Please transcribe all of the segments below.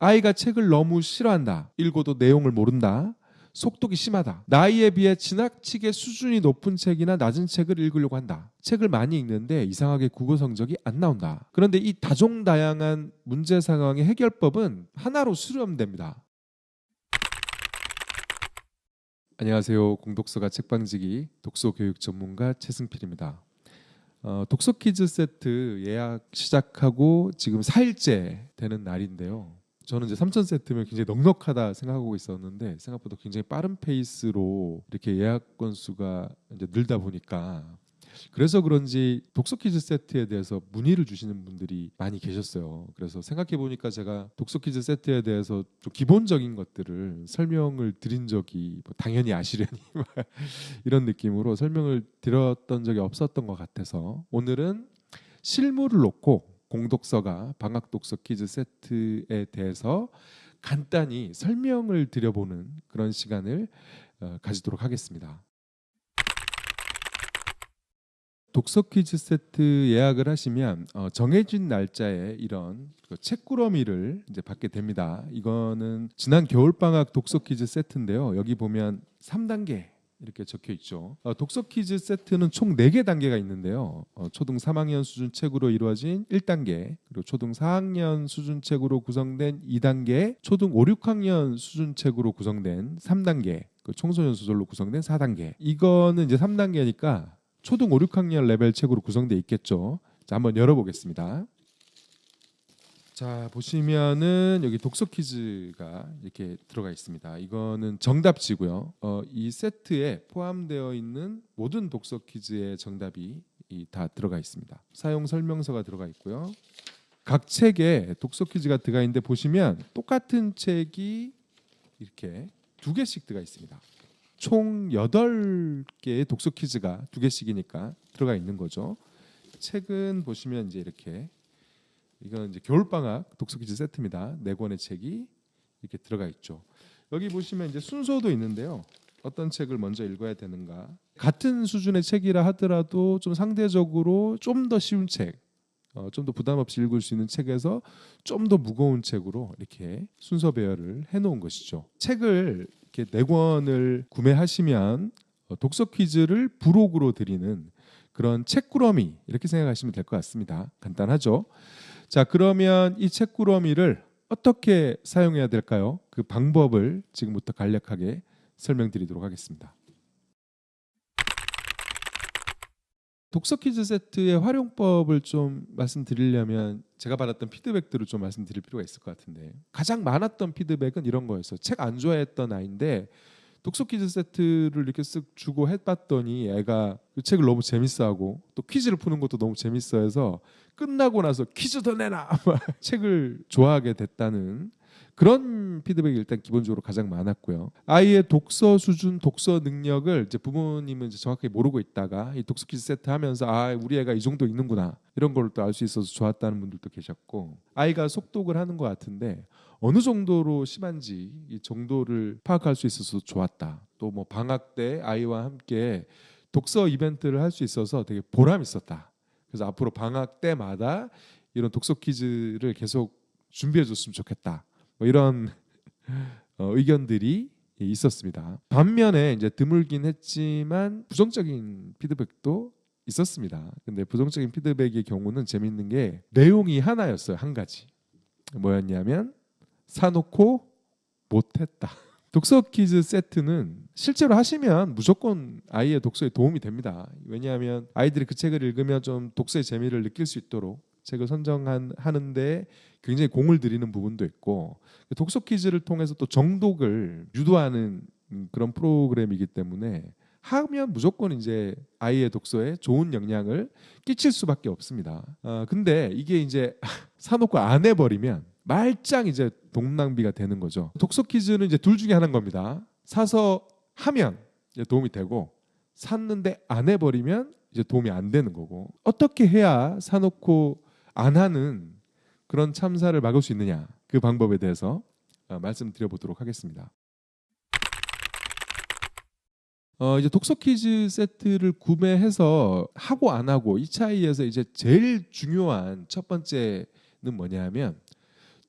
아이가 책을 너무 싫어한다. 읽어도 내용을 모른다. 속독이 심하다. 나이에 비해 지나치게 수준이 높은 책이나 낮은 책을 읽으려고 한다. 책을 많이 읽는데 이상하게 국어 성적이 안 나온다. 그런데 이 다종다양한 문제 상황의 해결법은 하나로 수렴됩니다. 안녕하세요. 공독서가 책방지기 독서교육 전문가 최승필입니다. 독서 퀴즈 세트 예약 시작하고 지금 4일째 되는 날인데요. 저는 이제 3천 세트면 굉장히 넉넉하다 생각하고 있었는데 생각보다 굉장히 빠른 페이스로 이렇게 예약 건수가 이제 늘다 보니까 그래서 그런지 독서 퀴즈 세트에 대해서 문의를 주시는 분들이 많이 계셨어요. 그래서 생각해 보니까 제가 독서 퀴즈 세트에 대해서 좀 기본적인 것들을 설명을 드린 적이 당연히 아시려니 이런 느낌으로 설명을 드렸던 적이 없었던 것 같아서 오늘은 실물을 놓고 공독서가 방학 독서 퀴즈 세트에 대해서 간단히 설명을 드려보는 그런 시간을 가지도록 하겠습니다. 독서 퀴즈 세트 예약을 하시면 정해진 날짜에 이런 책꾸러미를 이제 받게 됩니다. 이거는 지난 겨울방학 독서 퀴즈 세트인데요. 여기 보면 3단계 이렇게 적혀 있죠. 독서 퀴즈 세트는 총 4개 단계가 있는데요. 초등 3학년 수준 책으로 이루어진 1단계, 그리고 초등 4학년 수준 책으로 구성된 2단계, 초등 5, 6학년 수준 책으로 구성된 3단계, 청소년 소설로 구성된 4단계. 이거는 이제 3단계니까 초등 5, 6학년 레벨 책으로 구성되어 있겠죠. 자, 한번 열어보겠습니다. 자, 보시면은 여기 독서 퀴즈가 이렇게 들어가 있습니다. 이거는 정답지고요. 이 세트에 포함되어 있는 모든 독서 퀴즈의 정답이 다 들어가 있습니다. 사용 설명서가 들어가 있고요. 각 책에 독서 퀴즈가 들어가 있는데 보시면 똑같은 책이 이렇게 2개씩 들어가 있습니다. 총 8개의 독서 퀴즈가 2개씩이니까 들어가 있는 거죠. 책은 보시면 이제 이렇게 이건 이제 겨울방학 독서 퀴즈 세트입니다. 4권의 책이 이렇게 들어가 있죠. 여기 보시면 이제 순서도 있는데요. 어떤 책을 먼저 읽어야 되는가. 같은 수준의 책이라 하더라도 좀 상대적으로 좀 더 쉬운 책, 좀 더 부담 없이 읽을 수 있는 책에서 좀 더 무거운 책으로 이렇게 순서 배열을 해놓은 것이죠. 책을 이렇게 4권을 구매하시면 독서 퀴즈를 부록으로 드리는 그런 책꾸러미 이렇게 생각하시면 될 것 같습니다. 간단하죠? 자, 그러면 이 책꾸러미를 어떻게 사용해야 될까요? 그 방법을 지금부터 간략하게 설명드리도록 하겠습니다. 독서 퀴즈 세트의 활용법을 좀 말씀드리려면 제가 받았던 피드백들을 좀 말씀드릴 필요가 있을 것 같은데 가장 많았던 피드백은 이런 거였어요. 책 안 좋아했던 아이인데 독서 퀴즈 세트를 이렇게 쓱 주고 해봤더니 애가 그 책을 너무 재밌어하고 또 퀴즈를 푸는 것도 너무 재밌어해서 끝나고 나서 퀴즈 더 내놔 책을 좋아하게 됐다는 그런 피드백이 일단 기본적으로 가장 많았고요. 아이의 독서 수준, 독서 능력을 이제 부모님은 이제 정확하게 모르고 있다가 이 독서 퀴즈 세트 하면서 우리 애가 이 정도 읽는구나 이런 걸 또 알 수 있어서 좋았다는 분들도 계셨고 아이가 속독을 하는 것 같은데 어느 정도로 심한지 이 정도를 파악할 수 있어서 좋았다. 또 뭐 방학 때 아이와 함께 독서 이벤트를 할 수 있어서 되게 보람 있었다. 그래서 앞으로 방학 때마다 이런 독서 퀴즈를 계속 준비해 줬으면 좋겠다. 뭐 이런 의견들이 있었습니다. 반면에 이제 드물긴 했지만 부정적인 피드백도 있었습니다. 근데 부정적인 피드백의 경우는 재밌는 게 내용이 하나였어요. 한 가지. 뭐였냐면 사놓고 못했다. 독서 퀴즈 세트는 실제로 하시면 무조건 아이의 독서에 도움이 됩니다. 왜냐하면 아이들이 그 책을 읽으면 좀 독서의 재미를 느낄 수 있도록 책을 선정하는데 굉장히 공을 들이는 부분도 있고 독서 퀴즈를 통해서 또 정독을 유도하는 그런 프로그램이기 때문에 하면 무조건 이제 아이의 독서에 좋은 영향을 끼칠 수밖에 없습니다. 근데 이게 이제 사놓고 안 해버리면 말짱 이제 돈 낭비가 되는 거죠. 독서 퀴즈는 이제 둘 중에 하나인 겁니다. 사서 하면 이제 도움이 되고 샀는데 안 해버리면 이제 도움이 안 되는 거고 어떻게 해야 사놓고 안 하는 그런 참사를 막을 수 있느냐 그 방법에 대해서 말씀드려보도록 하겠습니다. 이제 독서 퀴즈 세트를 구매해서 하고 안 하고 이 차이에서 이제 제일 중요한 첫 번째는 뭐냐면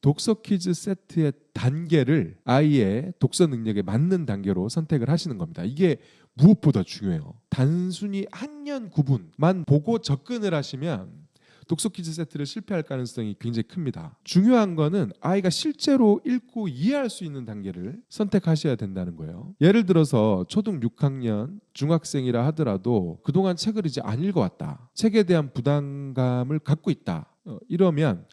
독서 퀴즈 세트의 단계를 아이의 독서 능력에 맞는 단계로 선택을 하시는 겁니다. 이게 무엇보다 중요해요. 단순히 학년 구분만 보고 접근을 하시면 독서 퀴즈 세트를 실패할 가능성이 굉장히 큽니다. 중요한 거는 아이가 실제로 읽고 이해할 수 있는 단계를 선택하셔야 된다는 거예요. 예를 들어서 초등 6학년 중학생이라 하더라도 그동안 책을 이제 안 읽어왔다. 책에 대한 부담감을 갖고 있다. 이러면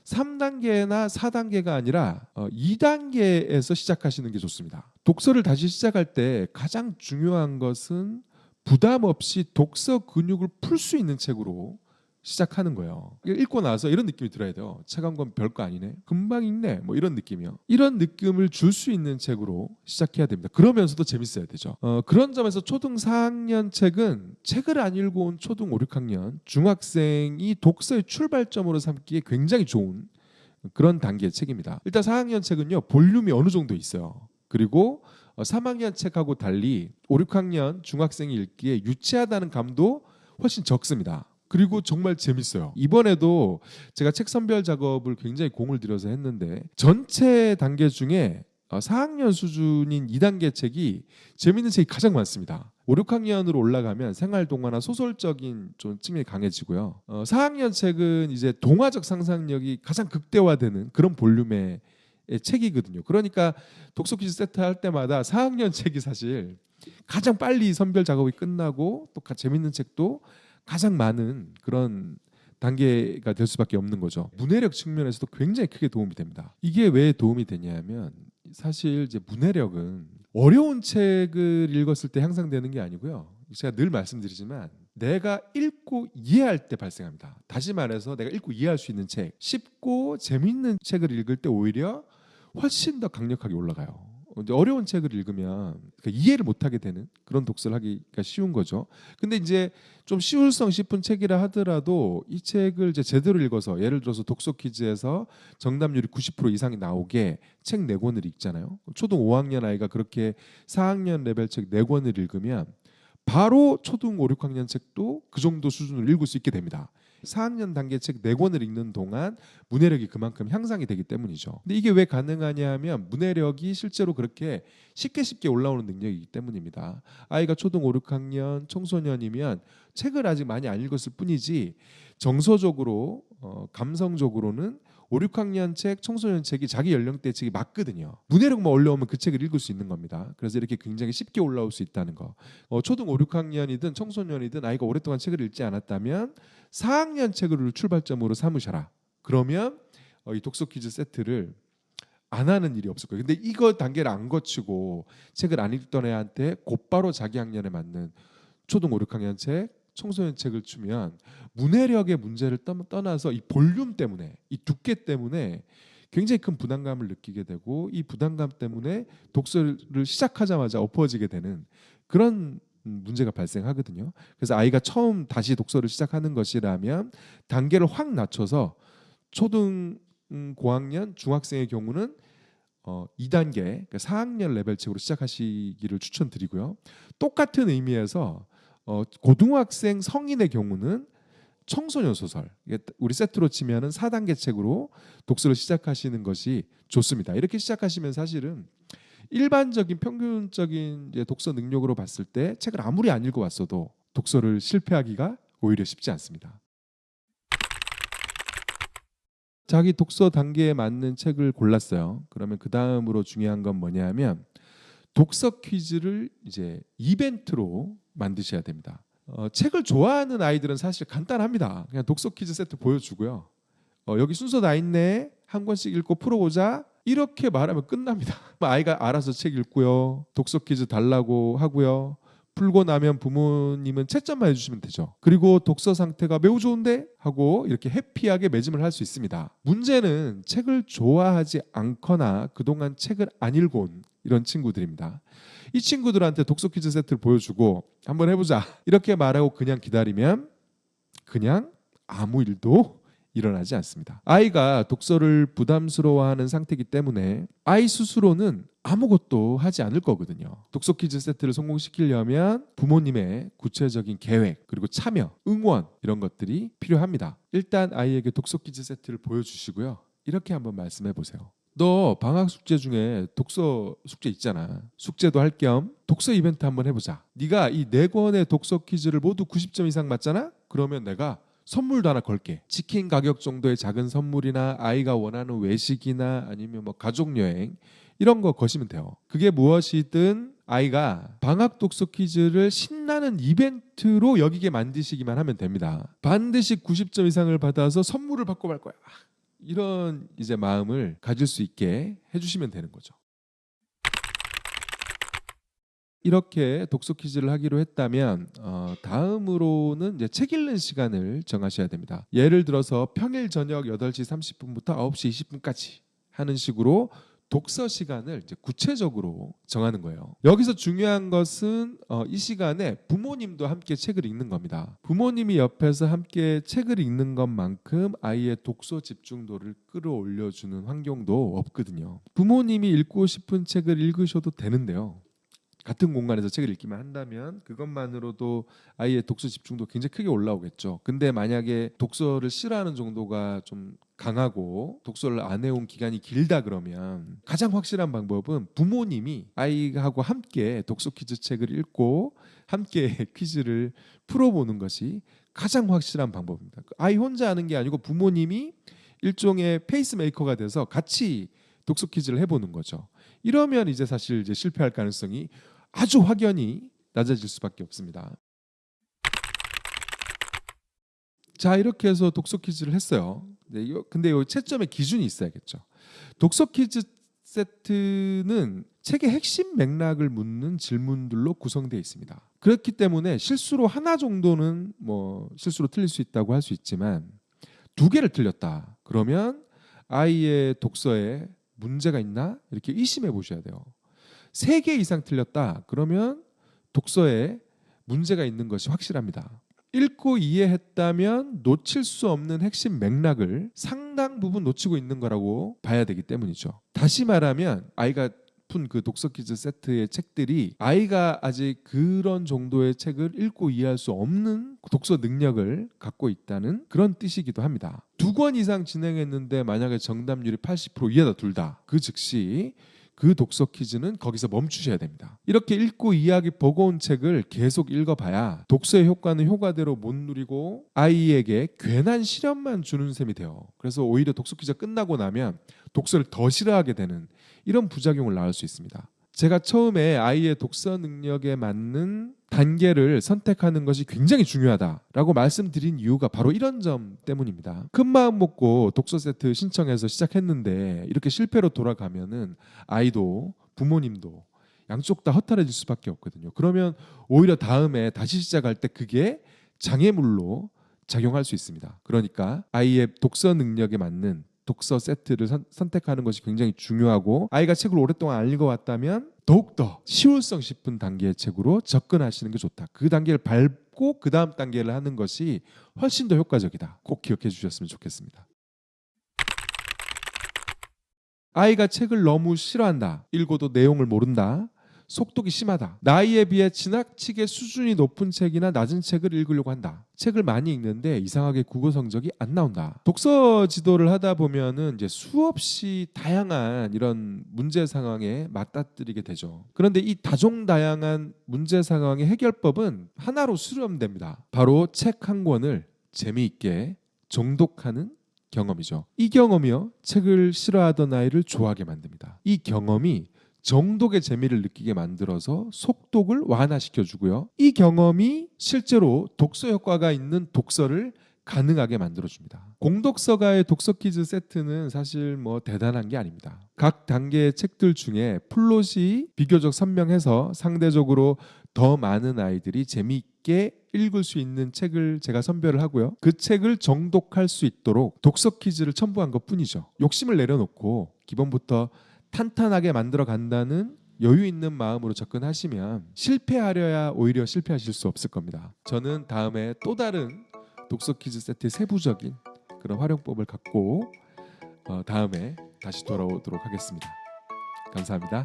3단계나 4단계가 아니라 2단계에서 시작하시는 게 좋습니다. 독서를 다시 시작할 때 가장 중요한 것은 부담 없이 독서 근육을 풀 수 있는 책으로 시작하는 거예요. 읽고 나서 이런 느낌이 들어야 돼요. 책 한 권 별거 아니네. 금방 읽네. 뭐 이런 느낌이요. 이런 느낌을 줄 수 있는 책으로 시작해야 됩니다. 그러면서도 재밌어야 되죠. 그런 점에서 초등 4학년 책은 책을 안 읽어온 초등 5, 6학년 중학생이 독서의 출발점으로 삼기에 굉장히 좋은 그런 단계의 책입니다. 일단 4학년 책은요. 볼륨이 어느 정도 있어요. 그리고 3학년 책하고 달리 5, 6학년 중학생이 읽기에 유치하다는 감도 훨씬 적습니다. 그리고 정말 재밌어요. 이번에도 제가 책 선별 작업을 굉장히 공을 들여서 했는데 전체 단계 중에 4학년 수준인 2단계 책이 재밌는 책이 가장 많습니다. 5, 6학년으로 올라가면 생활동화나 소설적인 좀 측면이 강해지고요. 4학년 책은 이제 동화적 상상력이 가장 극대화되는 그런 볼륨의 책이거든요. 그러니까 독서 퀴즈 세트 할 때마다 4학년 책이 사실 가장 빨리 선별 작업이 끝나고 또 재밌는 책도 가장 많은 그런 단계가 될 수밖에 없는 거죠. 문해력 측면에서도 굉장히 크게 도움이 됩니다. 이게 왜 도움이 되냐면 사실 이제 문해력은 어려운 책을 읽었을 때 향상되는 게 아니고요. 제가 늘 말씀드리지만 내가 읽고 이해할 때 발생합니다. 다시 말해서 내가 읽고 이해할 수 있는 책, 쉽고 재밌는 책을 읽을 때 오히려 훨씬 더 강력하게 올라가요. 어려운 책을 읽으면 이해를 못하게 되는 그런 독서를 하기가 쉬운 거죠. 근데 이제 좀 시울성 싶은 책이라 하더라도 이 책을 이제 제대로 읽어서 예를 들어서 독서 퀴즈에서 정답률이 90% 이상이 나오게 책 4권을 읽잖아요. 초등 5학년 아이가 그렇게 4학년 레벨 책 4권을 읽으면 바로 초등 5, 6학년 책도 그 정도 수준으로 읽을 수 있게 됩니다. 4학년 단계 책 4권을 읽는 동안 문해력이 그만큼 향상이 되기 때문이죠. 근데 이게 왜 가능하냐 하면 문해력이 실제로 그렇게 쉽게 올라오는 능력이기 때문입니다. 아이가 초등 5, 6학년 청소년이면 책을 아직 많이 안 읽었을 뿐이지 정서적으로 감성적으로는 5, 6학년 책, 청소년 책이 자기 연령대 책이 맞거든요. 문해력만 올라오면 그 책을 읽을 수 있는 겁니다. 그래서 이렇게 굉장히 쉽게 올라올 수 있다는 거. 초등 5, 6학년이든 청소년이든 아이가 오랫동안 책을 읽지 않았다면 4학년 책을 출발점으로 삼으셔라. 그러면 이 독서 퀴즈 세트를 안 하는 일이 없을 거예요. 근데 이거 단계를 안 거치고 책을 안 읽던 애한테 곧바로 자기 학년에 맞는 초등 5, 6학년 책, 청소년 책을 주면 문해력의 문제를 떠나서 이 볼륨 때문에 이 두께 때문에 굉장히 큰 부담감을 느끼게 되고 이 부담감 때문에 독서를 시작하자마자 엎어지게 되는 그런 문제가 발생하거든요. 그래서 아이가 처음 다시 독서를 시작하는 것이라면 단계를 확 낮춰서 초등 고학년 중학생의 경우는 2단계 그러니까 4학년 레벨 책으로 시작하시기를 추천드리고요. 똑같은 의미에서 고등학생 성인의 경우는 청소년 소설 우리 세트로 치면은 4단계 책으로 독서를 시작하시는 것이 좋습니다. 이렇게 시작하시면 사실은 일반적인 평균적인 독서 능력으로 봤을 때 책을 아무리 안 읽어왔어도 독서를 실패하기가 오히려 쉽지 않습니다. 자기 독서 단계에 맞는 책을 골랐어요. 그러면 그 다음으로 중요한 건 뭐냐면 독서 퀴즈를 이제 이벤트로 만드셔야 됩니다. 책을 좋아하는 아이들은 사실 간단합니다. 그냥 독서 퀴즈 세트 보여주고요. 여기 순서 다 있네. 한 권씩 읽고 풀어보자. 이렇게 말하면 끝납니다. 아이가 알아서 책 읽고요. 독서 퀴즈 달라고 하고요. 풀고 나면 부모님은 채점만 해주시면 되죠. 그리고 독서 상태가 매우 좋은데 하고 이렇게 해피하게 매짐을 할 수 있습니다. 문제는 책을 좋아하지 않거나 그동안 책을 안 읽어온 이런 친구들입니다. 이 친구들한테 독서 퀴즈 세트를 보여주고 한번 해보자 이렇게 말하고 그냥 기다리면 그냥 아무 일도 일어나지 않습니다. 아이가 독서를 부담스러워하는 상태이기 때문에 아이 스스로는 아무것도 하지 않을 거거든요. 독서 퀴즈 세트를 성공시키려면 부모님의 구체적인 계획 그리고 참여, 응원 이런 것들이 필요합니다. 일단 아이에게 독서 퀴즈 세트를 보여주시고요. 이렇게 한번 말씀해 보세요. 너 방학 숙제 중에 독서 숙제 있잖아. 숙제도 할 겸 독서 이벤트 한번 해보자. 네가 이 4권의 독서 퀴즈를 모두 90점 이상 맞잖아? 그러면 내가 선물도 하나 걸게. 치킨 가격 정도의 작은 선물이나 아이가 원하는 외식이나 아니면 뭐 가족 여행 이런 거 거시면 돼요. 그게 무엇이든 아이가 방학 독서 퀴즈를 신나는 이벤트로 여기게 만드시기만 하면 됩니다. 반드시 90점 이상을 받아서 선물을 받고 말 거야. 이런 이제 마음을 가질 수 있게 해주시면 되는 거죠. 이렇게 독서 퀴즈를 하기로 했다면 다음으로는 이제 책 읽는 시간을 정하셔야 됩니다. 예를 들어서 평일 저녁 8시 30분부터 9시 20분까지 하는 식으로 독서 시간을 이제 구체적으로 정하는 거예요. 여기서 중요한 것은 이 시간에 부모님도 함께 책을 읽는 겁니다. 부모님이 옆에서 함께 책을 읽는 것만큼 아이의 독서 집중도를 끌어올려주는 환경도 없거든요. 부모님이 읽고 싶은 책을 읽으셔도 되는데요. 같은 공간에서 책을 읽기만 한다면 그것만으로도 아이의 독서 집중도 굉장히 크게 올라오겠죠. 근데 만약에 독서를 싫어하는 정도가 좀 강하고 독서를 안 해온 기간이 길다 그러면 가장 확실한 방법은 부모님이 아이하고 함께 독서 퀴즈 책을 읽고 함께 퀴즈를 풀어보는 것이 가장 확실한 방법입니다. 아이 혼자 하는 게 아니고 부모님이 일종의 페이스메이커가 돼서 같이 독서 퀴즈를 해보는 거죠. 이러면 이제 사실 이제 실패할 가능성이 아주 확연히 낮아질 수밖에 없습니다. 자, 이렇게 해서 독서 퀴즈를 했어요. 근데 이 채점의 기준이 있어야겠죠. 독서 퀴즈 세트는 책의 핵심 맥락을 묻는 질문들로 구성되어 있습니다. 그렇기 때문에 실수로 하나 정도는 뭐 실수로 틀릴 수 있다고 할 수 있지만 2개를 틀렸다. 그러면 아이의 독서에 문제가 있나? 이렇게 의심해 보셔야 돼요. 3개 이상 틀렸다. 그러면 독서에 문제가 있는 것이 확실합니다. 읽고 이해했다면 놓칠 수 없는 핵심 맥락을 상당 부분 놓치고 있는 거라고 봐야 되기 때문이죠. 다시 말하면 아이가 푼 그 독서 퀴즈 세트의 책들이 아이가 아직 그런 정도의 책을 읽고 이해할 수 없는 독서 능력을 갖고 있다는 그런 뜻이기도 합니다. 2권 이상 진행했는데 만약에 정답률이 80% 이하다 둘 다. 그 즉시 그 독서 퀴즈는 거기서 멈추셔야 됩니다. 이렇게 읽고 이해하기 버거운 책을 계속 읽어봐야 독서의 효과는 효과대로 못 누리고 아이에게 괜한 시련만 주는 셈이 돼요. 그래서 오히려 독서 퀴즈가 끝나고 나면 독서를 더 싫어하게 되는 이런 부작용을 낳을 수 있습니다. 제가 처음에 아이의 독서 능력에 맞는 단계를 선택하는 것이 굉장히 중요하다라고 말씀드린 이유가 바로 이런 점 때문입니다. 큰 마음 먹고 독서 세트 신청해서 시작했는데 이렇게 실패로 돌아가면은 아이도 부모님도 양쪽 다 허탈해질 수밖에 없거든요. 그러면 오히려 다음에 다시 시작할 때 그게 장애물로 작용할 수 있습니다. 그러니까 아이의 독서 능력에 맞는 독서 세트를 선택하는 것이 굉장히 중요하고 아이가 책을 오랫동안 안 읽어왔다면 더욱더 시울성 싶은 단계의 책으로 접근하시는 게 좋다. 그 단계를 밟고 그 다음 단계를 하는 것이 훨씬 더 효과적이다. 꼭 기억해 주셨으면 좋겠습니다. 아이가 책을 너무 싫어한다. 읽어도 내용을 모른다. 속독이 심하다. 나이에 비해 지나치게 수준이 높은 책이나 낮은 책을 읽으려고 한다. 책을 많이 읽는데 이상하게 국어 성적이 안 나온다. 독서 지도를 하다 보면은 이제 수없이 다양한 이런 문제 상황에 맞닥뜨리게 되죠. 그런데 이 다종다양한 문제 상황의 해결법은 하나로 수렴됩니다. 바로 책 한 권을 재미있게 정독하는 경험이죠. 이 경험이요, 책을 싫어하던 아이를 좋아하게 만듭니다. 이 경험이 정독의 재미를 느끼게 만들어서 속독을 완화시켜주고요. 이 경험이 실제로 독서 효과가 있는 독서를 가능하게 만들어줍니다. 공독서가의 독서 퀴즈 세트는 사실 뭐 대단한 게 아닙니다. 각 단계의 책들 중에 플롯이 비교적 선명해서 상대적으로 더 많은 아이들이 재미있게 읽을 수 있는 책을 제가 선별을 하고요. 그 책을 정독할 수 있도록 독서 퀴즈를 첨부한 것뿐이죠. 욕심을 내려놓고 기본부터 탄탄하게 만들어 간다는 여유 있는 마음으로 접근하시면 실패하려야 오히려 실패하실 수 없을 겁니다. 저는 다음에 또 다른 독서 퀴즈 세트의 세부적인 그런 활용법을 갖고 다음에 다시 돌아오도록 하겠습니다. 감사합니다.